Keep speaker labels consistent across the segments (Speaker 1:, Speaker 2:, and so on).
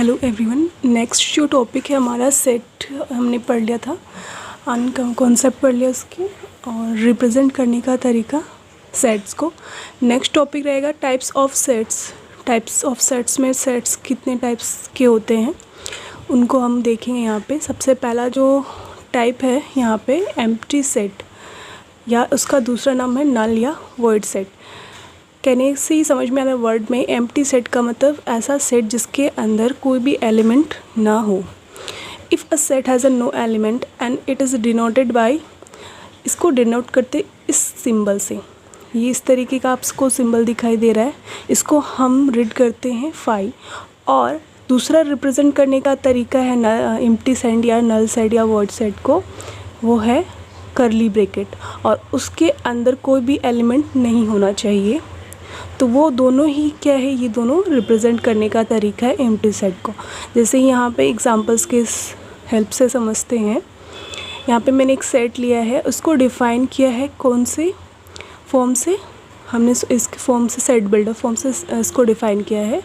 Speaker 1: Hello everyone. Next जो topic है हमारा सेट, हमने पढ़ लिया था, कॉन्सेप्ट पढ़ लिया उसके और रिप्रेजेंट करने का तरीका सेट्स को। नेक्स्ट टॉपिक रहेगा types of sets. Types of sets में सेट्स कितने टाइप्स के होते हैं उनको हम देखेंगे यहाँ पे। सबसे पहला जो टाइप है यहाँ पे एम्प्टी सेट, या उसका दूसरा नाम है नल या वॉइड सेट। कहने से ही समझ में आ रहा है वर्ड में, एम्प्टी सेट का मतलब ऐसा सेट जिसके अंदर कोई भी एलिमेंट ना हो। If a set has a no element and it is denoted by, इसको डिनोट करते इस सिंबल से। ये इस तरीके का आपको सिंबल दिखाई दे रहा है, इसको हम रीड करते हैं फाई। और दूसरा रिप्रेजेंट करने का तरीका है एम्प्टी सेट या नल सेट या वॉइड सेट को, वो है करली ब्रैकेट, और उसके अंदर कोई भी एलिमेंट नहीं होना चाहिए। तो वो दोनों ही क्या है, ये दोनों रिप्रेजेंट करने का तरीका है एम्प्टी सेट को। जैसे यहाँ पे एग्जांपल्स के हेल्प से समझते हैं। यहाँ पे मैंने एक सेट लिया है, उसको डिफ़ाइन किया है कौन से फॉर्म से, हमने इसके फॉर्म से, सेट बिल्डर फॉर्म से इसको डिफ़ाइन किया है।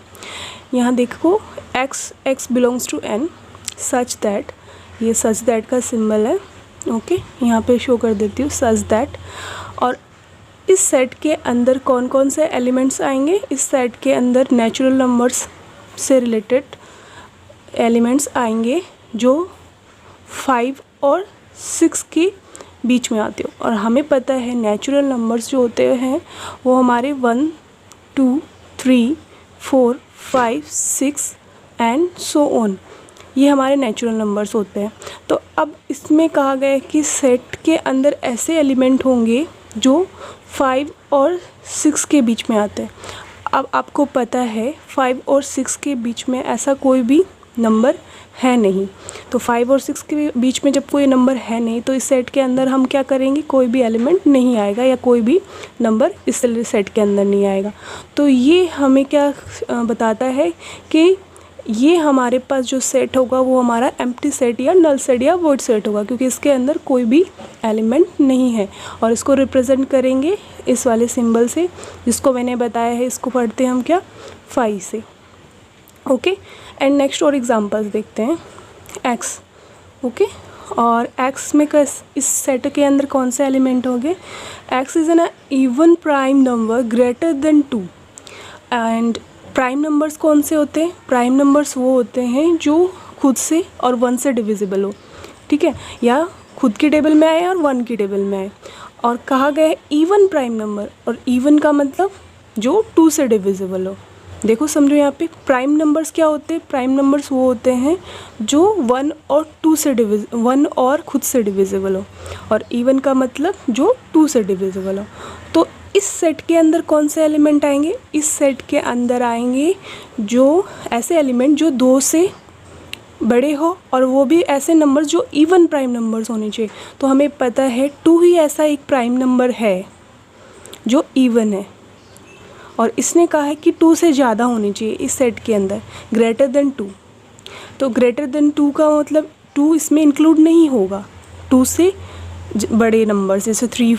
Speaker 1: यहाँ देखो x belongs to n such that, ये सच दैट का सिंबल है। ओके, यहाँ पे शो कर देती हूँ सच दैट। और इस सेट के अंदर कौन कौन से एलिमेंट्स आएंगे, इस सेट के अंदर नेचुरल नंबर्स से रिलेटेड एलिमेंट्स आएंगे जो 5 और 6 के बीच में आते हो। और हमें पता है नेचुरल नंबर्स जो होते हैं वो हमारे 1 2 3 4 5 6 एंड सो ऑन, ये हमारे नेचुरल नंबर्स होते हैं। तो अब इसमें कहा गया है कि सेट के अंदर ऐसे एलिमेंट होंगे जो 5 और 6 के बीच में आते हैं। अब आपको पता है 5 और 6 के बीच में ऐसा कोई भी नंबर है नहीं। तो 5 और 6 के बीच में जब कोई नंबर है नहीं, तो इस सेट के अंदर हम क्या करेंगे, कोई भी एलिमेंट नहीं आएगा या कोई भी नंबर इस सेट के अंदर नहीं आएगा। तो ये हमें क्या बताता है कि ये हमारे पास जो सेट होगा वो हमारा एम्प्टी सेट या नल सेट या वॉइड सेट होगा, क्योंकि इसके अंदर कोई भी एलिमेंट नहीं है। और इसको रिप्रेजेंट करेंगे इस वाले सिंबल से, जिसको मैंने बताया है, इसको पढ़ते हैं हम क्या, फाई से। ओके, एंड नेक्स्ट और एग्जांपल्स देखते हैं। एक्स, ओके, और एक्स में इस सेट के अंदर कौन से एलिमेंट होंगे, x is an even prime number greater than 2। And prime numbers कौन से होते हैं, प्राइम नंबर्स वो होते हैं जो खुद से और 1 से डिविजिबल हो, ठीक है, या खुद की टेबल में आए और 1 की टेबल में आए। और कहा गया है इवन प्राइम नंबर, और इवन का मतलब जो 2 से डिविजिबल हो। देखो समझो यहाँ पे प्राइम नंबर्स क्या होते हैं, प्राइम नंबर्स वो होते हैं जो 1 और 2 से 1 और खुद से डिविजिबल हो, और इवन का मतलब जो 2 से डिविजिबल हो। तो इस सेट के अंदर कौन से एलिमेंट आएंगे, इस सेट के अंदर आएंगे जो ऐसे एलिमेंट जो 2 से बड़े हो, और वो भी ऐसे नंबर्स जो इवन प्राइम नंबर्स होने चाहिए। तो हमें पता है 2 ही ऐसा एक प्राइम नंबर है जो इवन है, और इसने कहा है कि 2 से ज़्यादा होनी चाहिए इस सेट के अंदर, ग्रेटर देन 2। तो ग्रेटर देन 2 का मतलब 2 इसमें इंक्लूड नहीं होगा, 2 से बड़े नंबर्स जैसे 3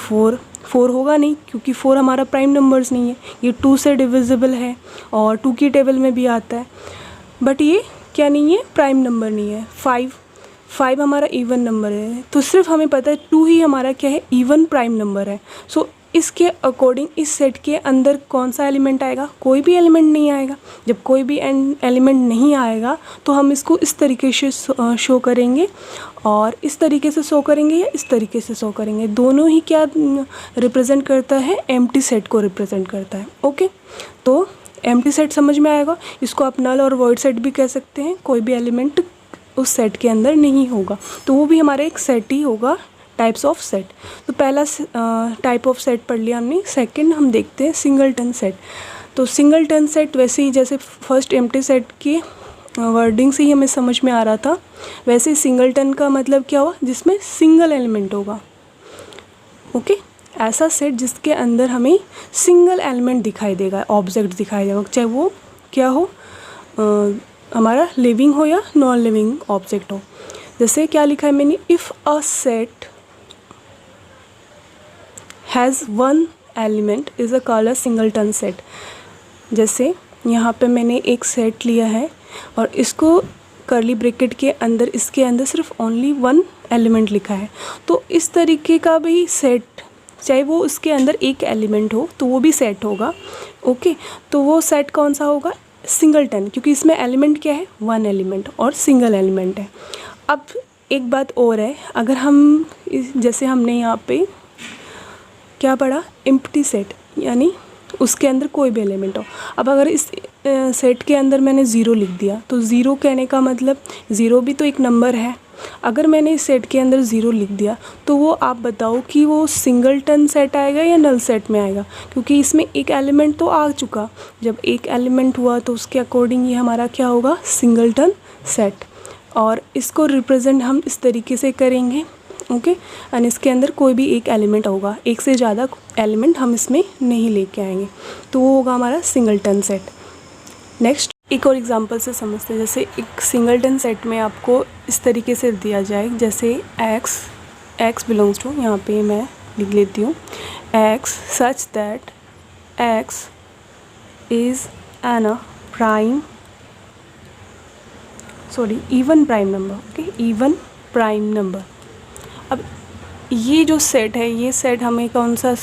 Speaker 1: 4 होगा नहीं, क्योंकि 4 हमारा प्राइम नंबर्स नहीं है, ये 2 से डिविजिबल है और 2 की टेबल में भी आता है, बट ये क्या नहीं है, प्राइम नंबर नहीं है। 5 हमारा इवन नंबर है, तो सिर्फ हमें पता है 2 ही हमारा क्या है, इवन प्राइम नंबर है। सो इसके अकॉर्डिंग इस सेट के अंदर कौन सा एलिमेंट आएगा, कोई भी एलिमेंट नहीं आएगा। जब कोई भी एलिमेंट नहीं आएगा तो हम इसको इस तरीके से शो करेंगे, और इस तरीके से शो करेंगे या इस तरीके से शो करेंगे, दोनों ही क्या रिप्रेजेंट करता है, एम्प्टी सेट को रिप्रेजेंट करता है। ओके, तो एम्प्टी सेट समझ में आएगा। इसको आप नल और वॉइड सेट भी कह सकते हैं, कोई भी एलिमेंट उस सेट के अंदर नहीं होगा, तो वो भी हमारा एक सेट ही होगा। टाइप्स ऑफ सेट, तो पहला टाइप ऑफ सेट पढ़ लिया हमने। सेकंड हम देखते हैं सिंगलटन सेट। तो सिंगलटन सेट वैसे ही जैसे फर्स्ट एम्प्टी सेट की वर्डिंग से ही हमें समझ में आ रहा था, वैसे ही सिंगलटन का मतलब क्या हुआ, जिसमें सिंगल एलिमेंट होगा। ओके, ऐसा सेट जिसके अंदर हमें सिंगल एलिमेंट दिखाई देगा, ऑब्जेक्ट दिखाई देगा, चाहे वो क्या हो, हमारा लिविंग हो या नॉन लिविंग ऑब्जेक्ट हो। जैसे क्या लिखा है मैंने, if a set has 1 element is a called a singleton set. जैसे यहाँ पे मैंने एक सेट लिया है और इसको कर्ली ब्रैकेट के अंदर इसके अंदर सिर्फ ओनली वन एलिमेंट लिखा है। तो इस तरीके का भी सेट, चाहे वो उसके अंदर एक एलिमेंट हो तो वो भी सेट होगा। ओके, तो वो सेट कौन सा होगा? सिंगलटन, क्योंकि इसमें एलिमेंट क्या है? वन एलिमेंट और सिंगल एलिमेंट है। अब एक बात और है, अगर हम जैसे हमने यहाँ पे क्या पढ़ा? एम्प्टी सेट, यानी उसके अंदर कोई भी एलिमेंट हो। अब अगर इस सेट के अंदर मैंने ज़ीरो लिख दिया, तो ज़ीरो कहने का मतलब ज़ीरो भी तो एक नंबर है। अगर मैंने इस सेट के अंदर ज़ीरो लिख दिया तो वो आप बताओ कि वो सिंगलटन सेट आएगा या नल सेट में आएगा? क्योंकि इसमें एक एलिमेंट तो आ चुका। जब एक एलिमेंट हुआ तो उसके अकॉर्डिंग ये हमारा क्या होगा? Singleton set. और इसको रिप्रेजेंट हम इस तरीके से करेंगे। ओके, एंड इसके अंदर कोई भी एक एलिमेंट होगा, एक से ज़्यादा एलिमेंट हम इसमें नहीं लेके आएंगे, तो वो होगा हमारा सिंगलटन सेट। नेक्स्ट एक और एग्जांपल से समझते हैं। जैसे एक सिंगलटन सेट में आपको इस तरीके से दिया जाए, जैसे x बिलोंग्स टू, यहाँ पे मैं लिख लेती हूँ, x such that x is an prime even prime number. Okay, even prime number. अब ये जो सेट है, ये सेट हमें कौन सा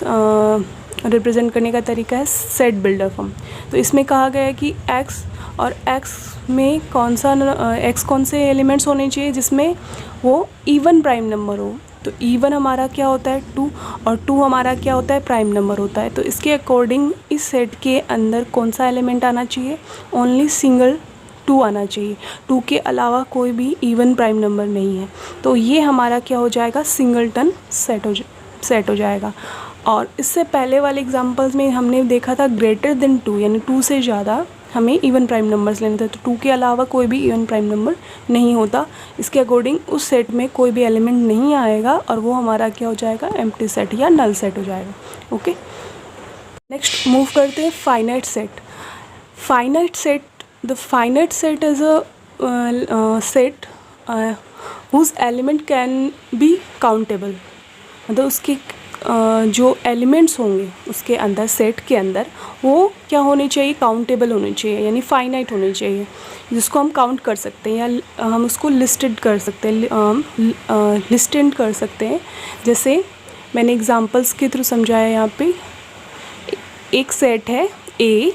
Speaker 1: रिप्रेजेंट करने का तरीका है? Set builder form. तो इसमें कहा गया है कि x और x में कौन से एलिमेंट्स होने चाहिए जिसमें वो इवन प्राइम नंबर हो। तो इवन हमारा क्या होता है? 2, और 2 हमारा क्या होता है? प्राइम नंबर होता है। तो इसके अकॉर्डिंग इस सेट के अंदर कौन सा एलिमेंट आना चाहिए? ओनली सिंगल 2 आना चाहिए। 2 के अलावा कोई भी इवन प्राइम नंबर नहीं है। तो ये हमारा क्या हो जाएगा? सिंगलटन सेट हो जाएगा। और इससे पहले वाले एग्जांपल्स में हमने देखा था ग्रेटर देन 2, यानी 2 से ज़्यादा हमें इवन प्राइम नंबर्स लेने थे। तो 2 के अलावा कोई भी इवन प्राइम नंबर नहीं होता। इसके अकॉर्डिंग उस सेट में कोई भी एलिमेंट नहीं आएगा और वो हमारा क्या हो जाएगा? एम्प्टी सेट या नल सेट हो जाएगा। ओके, नेक्स्ट मूव करते हैं finite set. The finite set is a set whose element can be countable। मतलब उसके जो एलिमेंट्स होंगे उसके अंदर, सेट के अंदर, वो क्या होने चाहिए? काउंटेबल होने चाहिए, यानी फाइनाइट होने चाहिए, जिसको हम काउंट कर सकते हैं या हम उसको लिस्टेड कर सकते हैं, लिस्टेड कर सकते हैं। जैसे मैंने एग्जांपल्स के थ्रू समझाया। यहाँ पे एक सेट है A,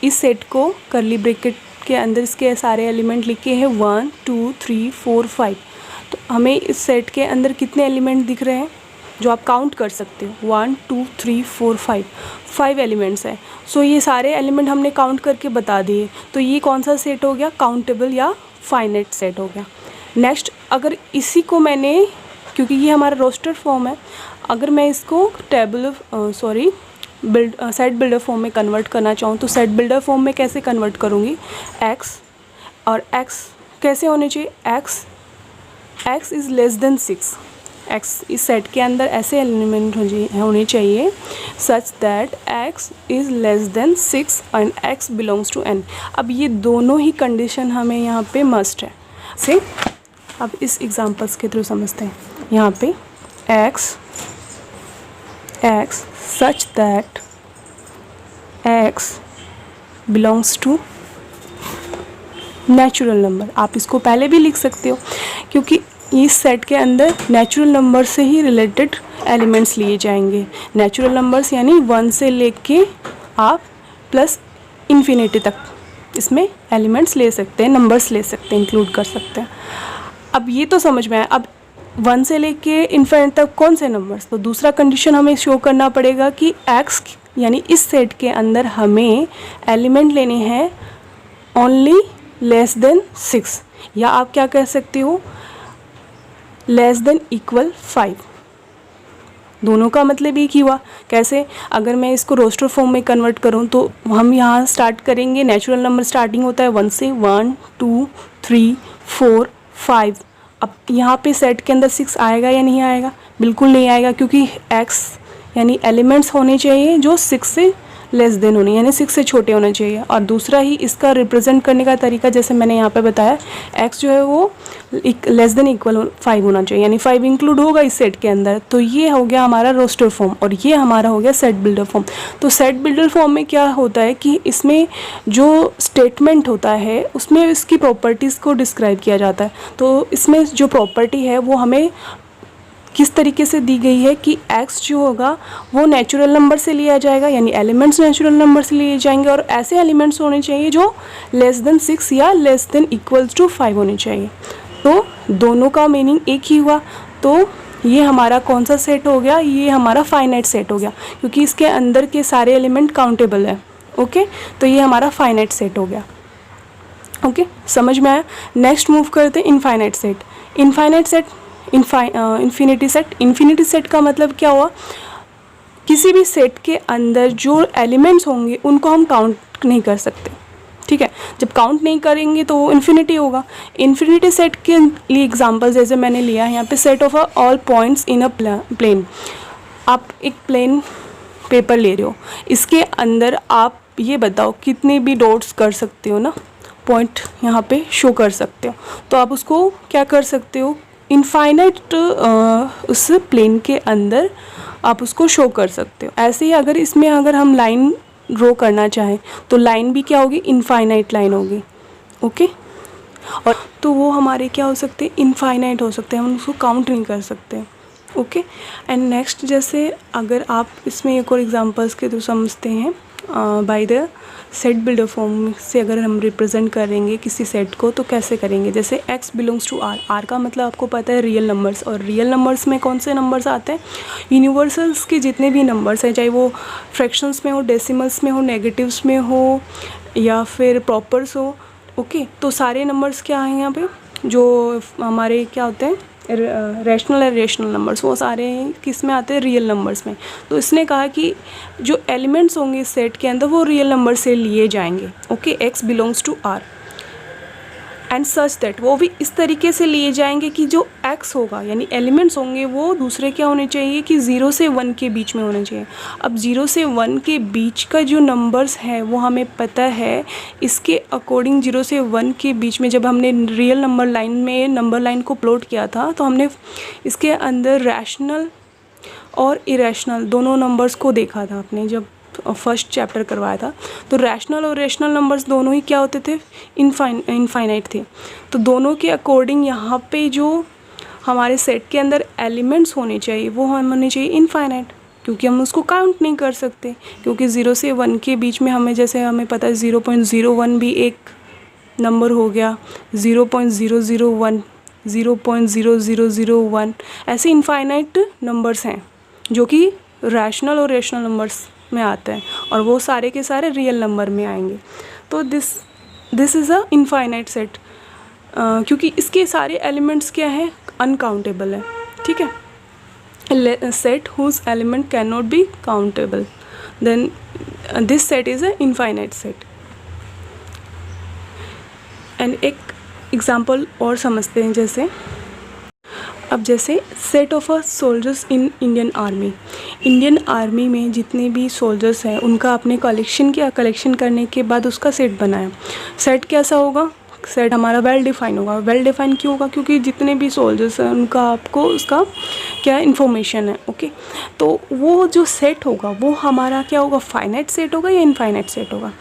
Speaker 1: इस सेट को कर्ली ब्रैकेट के अंदर इसके सारे एलिमेंट लिखे हैं 1 2 3 4 5। तो हमें इस सेट के अंदर कितने एलिमेंट दिख रहे हैं जो आप काउंट कर सकते हो? 1 2 3 4 5 एलिमेंट्स हैं। सो ये सारे एलिमेंट हमने काउंट करके बता दिए। तो ये कौन सा सेट हो गया? काउंटेबल या फाइनाइट सेट हो गया। नेक्स्ट, अगर इसी को मैंने, क्योंकि ये हमारा रोस्टर फॉर्म है, अगर मैं इसको सेट बिल्डर फॉर्म में कन्वर्ट करना चाहूँ तो सेट बिल्डर फॉर्म में कैसे कन्वर्ट करूँगी? x और x कैसे होने चाहिए? x is less than 6। x इस सेट के अंदर ऐसे एलिमेंट होने चाहिए such that x is less than 6 and x belongs to n। अब ये दोनों ही कंडीशन हमें यहाँ पे मस्ट है। से अब इस एग्जांपल्स के थ्रू समझते हैं। यहाँ पे x such that x belongs to natural number. आप इसको पहले भी लिख सकते हो, क्योंकि इस सेट के अंदर नेचुरल नंबर से ही रिलेटेड एलिमेंट्स लिए जाएंगे। नेचुरल नंबर्स यानी 1 से लेके आप प्लस इन्फिनिटी तक इसमें एलिमेंट्स ले सकते हैं, नंबर्स ले सकते हैं, इंक्लूड कर सकते हैं। अब ये तो समझ में आया। अब 1 से लेके इन्फिनिटी तक कौन से नंबर्स? तो दूसरा कंडीशन हमें शो करना पड़ेगा कि x यानी इस सेट के अंदर हमें एलिमेंट लेने हैं ओनली लेस देन 6, या आप क्या कह सकते हो? Less than equal 5। दोनों का मतलब एक ही हुआ। कैसे? अगर मैं इसको रोस्टर फॉर्म में कन्वर्ट करूं तो हम यहाँ स्टार्ट करेंगे, नेचुरल नंबर स्टार्टिंग होता है 1 से, 1 2 3 4 5। अब यहाँ पे सेट के अंदर 6 आएगा या नहीं आएगा? बिल्कुल नहीं आएगा, क्योंकि x यानी एलिमेंट्स होने चाहिए जो 6 से लेस देन होनी, यानी 6 से छोटे होने चाहिए। और दूसरा ही इसका रिप्रेजेंट करने का तरीका जैसे मैंने यहाँ पे बताया, x जो है वो लेस देन इक्वल 5 होना चाहिए, यानी 5 इंक्लूड होगा इस सेट के अंदर। तो ये हो गया हमारा रोस्टर फॉर्म और ये हमारा हो गया सेट बिल्डर फॉर्म। तो सेट बिल्डर फॉर्म में क्या होता है कि इसमें जो स्टेटमेंट होता है उसमें इसकी प्रॉपर्टीज़ को डिस्क्राइब किया जाता है। तो इसमें जो प्रॉपर्टी है वो हमें किस तरीके से दी गई है कि x जो होगा वो नेचुरल नंबर से लिया जाएगा, यानी एलिमेंट्स नेचुरल नंबर से लिए जाएंगे और ऐसे एलिमेंट्स होने चाहिए जो लेस देन 6 या लेस देन इक्वल्स टू 5 होने चाहिए। तो दोनों का मीनिंग एक ही हुआ। तो ये हमारा कौन सा सेट हो गया, ये हमारा फाइनाइट सेट हो गया क्योंकि इसके अंदर के सारे एलिमेंट काउंटेबल है। ओके, तो ये हमारा फाइनाइट सेट हो गया। ओके, समझ में आया। नेक्स्ट मूव करते हैं infinite set. Infinite set, infinity set. Infinity set का मतलब क्या हुआ, किसी भी सेट के अंदर जो एलिमेंट्स होंगे उनको हम काउंट नहीं कर सकते। ठीक है, जब काउंट नहीं करेंगे तो वो इन्फिनिटी होगा। इन्फिनिटी सेट के लिए एग्जांपल जैसे मैंने लिया है यहाँ पे, set of all points in a plane. आप एक प्लेन पेपर ले रहे हो, इसके अंदर आप ये बताओ कितने भी डॉट्स कर सकते हो ना, पॉइंट यहाँ पे शो कर सकते हो। तो आप उसको क्या कर सकते हो, इनफाइनाइट उस प्लेन के अंदर आप उसको शो कर सकते हो। ऐसे ही अगर इसमें अगर हम लाइन ड्रॉ करना चाहें तो लाइन भी क्या होगी, इनफाइनाइट लाइन होगी। ओके, और तो वो हमारे क्या हो सकते हैं, इनफाइनाइट हो सकते हैं, हम उसको काउंट नहीं कर सकते। ओके, एंड नेक्स्ट जैसे अगर आप इसमें एक और एग्जांपल्स के थ्रू समझते हैं, by the set builder form से अगर हम रिप्रेजेंट करेंगे किसी सेट को तो कैसे करेंगे। जैसे x belongs to r, r का मतलब आपको पता है रियल नंबर्स, और रियल नंबर्स में कौन से नंबर्स आते हैं, यूनिवर्सल्स के जितने भी नंबर्स हैं, चाहे वो फ्रैक्शंस में हो, डेसिमल्स में हो, नेगेटिव्स में हो या फिर प्रॉपर्स हो। ओके, तो सारे नंबर्स क्या हैं यहाँ पे, जो हमारे क्या होते हैं रैशनल और रेशनल नंबर्स, वो सारे किस में आते हैं, रियल नंबर्स में। तो इसने कहा कि जो एलिमेंट्स होंगे इस सेट के अंदर वो रियल नंबर से लिए जाएंगे। Okay, x belongs to r and such that, वो भी इस तरीके से लिए जाएंगे कि जो x होगा यानी एलिमेंट्स होंगे वो दूसरे क्या होने चाहिए कि 0 से 1 के बीच में होने चाहिए। अब 0 से 1 के बीच का जो नंबर्स है वो हमें पता है, इसके अकॉर्डिंग 0 से 1 के बीच में जब हमने रियल नंबर लाइन में नंबर लाइन को प्लॉट किया था तो हमने इसके अंदर रैशनल और इरेशनल दोनों नंबर्स को देखा था आपने जब फर्स्ट चैप्टर करवाया था। तो रैशनल और रेशनल नंबर्स दोनों ही क्या होते थे, इनफाइनाइट थे। तो दोनों के अकॉर्डिंग यहाँ पे जो हमारे सेट के अंदर एलिमेंट्स होने चाहिए वो हम होने चाहिए इनफाइनाइट, क्योंकि हम उसको काउंट नहीं कर सकते। क्योंकि 0 से 1 के बीच में हमें जैसे हमें पता है 0.01 भी एक नंबर हो गया, 0.001, 0.0001, ऐसे इनफाइनाइट नंबर्स हैं जो कि रैशनल और रेशनल नंबर्स में आते हैं और वो सारे के सारे रियल नंबर में आएंगे। तो this is a infinite set, क्योंकि इसके सारे एलिमेंट्स क्या हैं, अनकाउंटेबल है। ठीक है, set whose element can not be countable, then this set is a infinite set. And एक एग्जांपल और समझते हैं, जैसे अब जैसे set of a soldiers in Indian army. Indian army में जितने भी सोल्जर्स हैं उनका आपने कलेक्शन किया, कलेक्शन करने के बाद उसका सेट बनाया। सेट कैसा होगा, सेट हमारा वेल डिफाइन होगा। वेल डिफाइन क्यों होगा, क्योंकि जितने भी सोल्जर्स हैं उनका आपको उसका क्या इन्फॉर्मेशन है। ओके, तो वो जो सेट होगा वो हमारा क्या होगा, फाइनाइट सेट होगा या इनफाइनाइट सेट होगा।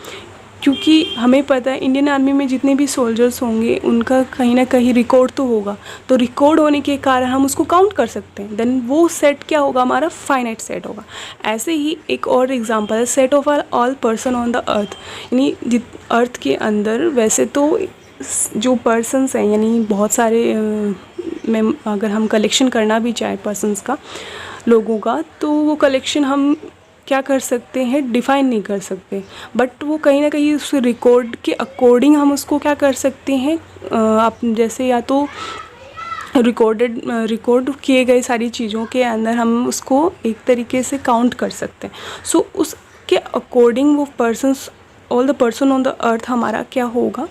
Speaker 1: क्योंकि हमें पता है इंडियन आर्मी में जितने भी सोल्जर्स होंगे उनका कहीं ना कहीं रिकॉर्ड तो होगा, तो रिकॉर्ड होने के कारण हम उसको काउंट कर सकते हैं, देन वो सेट क्या होगा, हमारा फाइनाइट सेट होगा। ऐसे ही एक और एग्जांपल है, set of all person on the earth, यानी अर्थ के अंदर वैसे तो जो पर्सन्स हैं यानी बहुत सारे में अगर हम कलेक्शन करना भी चाहें पर्सन्स का, लोगों का, तो वो कलेक्शन हम क्या कर सकते हैं, डिफ़ाइन नहीं कर सकते, बट वो कहीं ना कहीं उस रिकॉर्ड के अकॉर्डिंग हम उसको क्या कर सकते हैं, आप जैसे या तो रिकॉर्ड किए गए सारी चीज़ों के अंदर हम उसको एक तरीके से काउंट कर सकते हैं। सो उसके अकॉर्डिंग वो persons, all the person on the earth हमारा क्या होगा,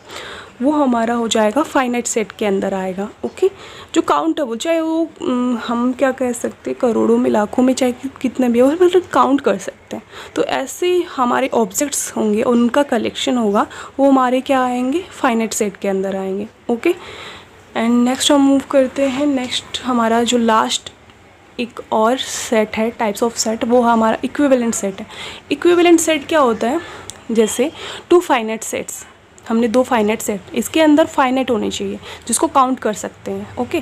Speaker 1: वो हमारा हो जाएगा फाइनाइट सेट के अंदर आएगा। ओके, जो काउंटेबल, चाहे वो हम क्या कह सकते हैं, करोड़ों में, लाखों में, चाहे कितने भी हो, मतलब काउंट कर सकते हैं। तो ऐसे हमारे ऑब्जेक्ट्स होंगे और उनका कलेक्शन होगा, वो हमारे क्या आएंगे, फाइनाइट सेट के अंदर आएंगे। ओके, एंड नेक्स्ट हम मूव करते हैं। नेक्स्ट हमारा जो लास्ट एक और सेट है, टाइप्स ऑफ सेट, वो हमारा इक्विवेलेंट सेट है। इक्विवेलेंट सेट क्या होता है, जैसे टू फाइनाइट सेट्स, हमने दो फाइनाइट सेट, इसके अंदर फाइनाइट होने चाहिए जिसको काउंट कर सकते हैं। ओके,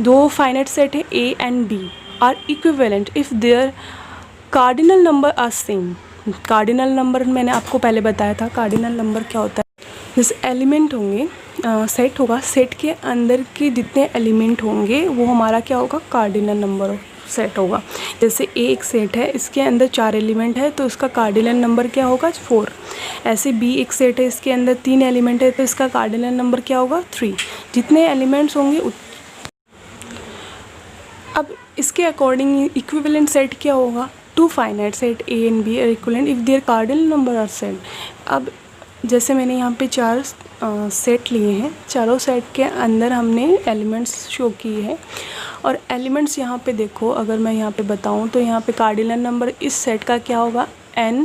Speaker 1: दो फाइनाइट सेट है A and B are equivalent if their cardinal number are same. Cardinal number मैंने आपको पहले बताया था, कार्डिनल नंबर क्या होता है, जैसे एलिमेंट होंगे, सेट होगा, सेट के अंदर के जितने एलिमेंट होंगे वो हमारा क्या होगा, कार्डिनल नंबर ऑफ सेट होगा। जैसे ए एक सेट है, इसके अंदर 4 एलिमेंट है, तो इसका कार्डिनल नंबर क्या होगा, 4। ऐसे बी एक सेट है, इसके अंदर 3 एलिमेंट है, तो इसका कार्डिनल नंबर क्या होगा, 3। जितने एलिमेंट्स होंगे अब इसके अकॉर्डिंग इक्विवेलेंट सेट क्या होगा, two finite set A and B are equivalent if their cardinal number are same. अब जैसे मैंने यहाँ पे 4 सेट लिए हैं, चारों सेट के अंदर हमने एलिमेंट्स शो किए हैं, और एलिमेंट्स यहाँ पे देखो, अगर मैं यहाँ पे बताऊँ तो यहाँ पे कार्डिनल नंबर इस सेट का क्या होगा, n,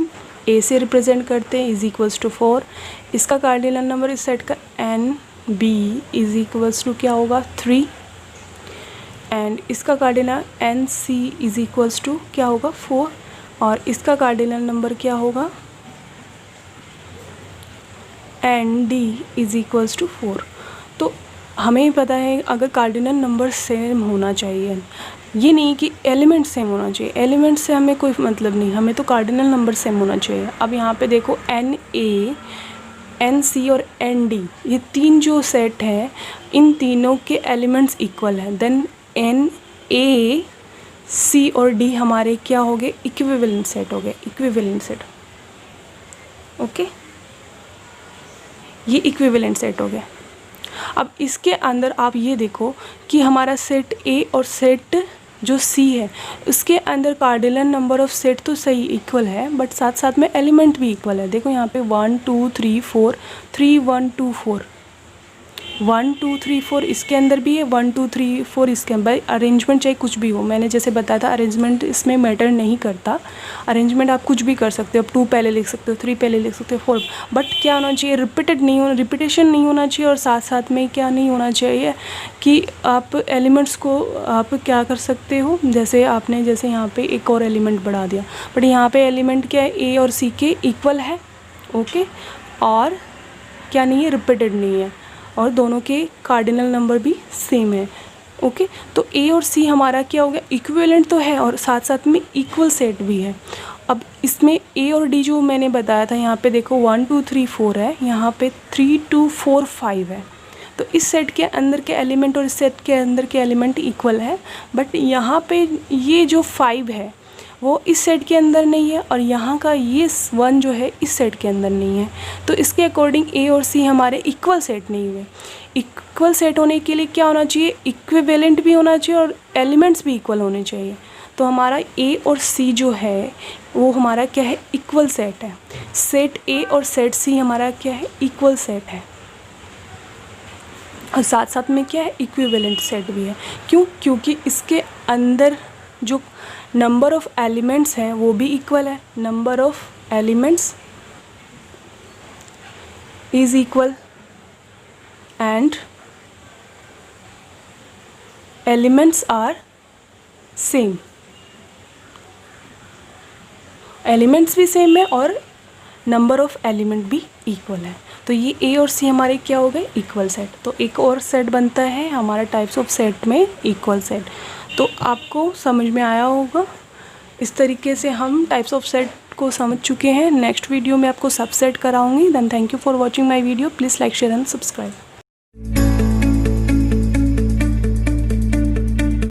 Speaker 1: a से रिप्रेजेंट करते हैं, इज इक्वल्स टू 4। इसका कार्डिनल नंबर इस सेट का n, b is equals to क्या होगा, 3, एंड इसका cardinal n, c is equals to क्या होगा, 4, और इसका कार्डिनल नंबर क्या होगा, and D is equals to 4। तो हमें पता है अगर कार्डिनल नंबर सेम होना चाहिए, ये नहीं कि एलिमेंट सेम होना चाहिए, एलिमेंट से हमें कोई मतलब नहीं, हमें तो कार्डिनल नंबर सेम होना चाहिए। अब यहाँ पे देखो एन ए, एन सी और एन डी, ये 3 जो सेट हैं, इन तीनों के एलिमेंट्स इक्वल हैं, देन एन ए सी और डी हमारे क्या हो गए, इक्विवेलेंट सेट हो गए, इक्विवेलेंट सेट। ओके, ये इक्विवेलेंट सेट हो गया। अब इसके अंदर आप ये देखो कि हमारा सेट ए और सेट जो सी है, उसके अंदर कार्डिनल नंबर ऑफ सेट तो सही इक्वल है, बट साथ साथ में एलिमेंट भी इक्वल है। देखो यहाँ पे 1 2 3 4, 3 1 2 4, 1 2 3 4 इसके अंदर भी है, 1 2 3 4 इसके अंदर। भाई अरेंजमेंट चाहे कुछ भी हो, मैंने जैसे बताया था अरेंजमेंट इसमें मैटर नहीं करता, अरेंजमेंट आप कुछ भी कर सकते हो, आप 2 पहले लिख सकते हो, 3 पहले लिख सकते हो, 4, बट क्या होना चाहिए, रिपीटेशन नहीं होना चाहिए, और साथ साथ में क्या नहीं होना चाहिए कि आप एलिमेंट्स को आप क्या कर सकते हो, जैसे आपने जैसे यहाँ पे एक और एलिमेंट बढ़ा दिया, बट यहाँ पे एलिमेंट क्या है, ए और सी के इक्वल है। ओके, और क्या नहीं है, रिपीटेड नहीं है, और दोनों के कार्डिनल नंबर भी सेम है। ओके, तो ए और सी हमारा क्या हो गया, इक्विवेलेंट तो है और साथ साथ में इक्वल सेट भी है। अब इसमें ए और डी जो मैंने बताया था, यहाँ पे देखो 1 2 3 4 है, यहाँ पे 3 2 4 5 है, तो इस सेट के अंदर के एलिमेंट और इस सेट के अंदर के एलिमेंट इक्वल है, बट यहाँ पे ये जो 5 है वो इस सेट के अंदर नहीं है, और यहाँ का ये 1 जो है इस सेट के अंदर नहीं है। तो इसके अकॉर्डिंग ए और सी हमारे इक्वल सेट नहीं हुए। इक्वल सेट होने के लिए क्या होना चाहिए, इक्विवेलेंट भी होना चाहिए और एलिमेंट्स भी इक्वल होने चाहिए। तो हमारा ए और सी जो है वो हमारा क्या है, इक्वल सेट है। सेट ए और सेट सी हमारा क्या है, इक्वल सेट है, और साथ साथ में क्या है, इक्विवेलेंट सेट भी है। क्यों, क्योंकि इसके अंदर जो नंबर ऑफ़ एलिमेंट्स हैं वो भी इक्वल है, number of elements is equal and elements are same, elements भी सेम है और नंबर ऑफ़ एलिमेंट भी इक्वल है। तो ये ए और सी हमारे क्या हो गए, इक्वल सेट। तो एक और सेट बनता है हमारा टाइप्स ऑफ सेट में, इक्वल सेट। तो आपको समझ में आया होगा, इस तरीके से हम टाइप्स ऑफ सेट को समझ चुके हैं। नेक्स्ट वीडियो में आपको सबसेट कराऊंगी। Then thank you for watching my video. Please like share and subscribe.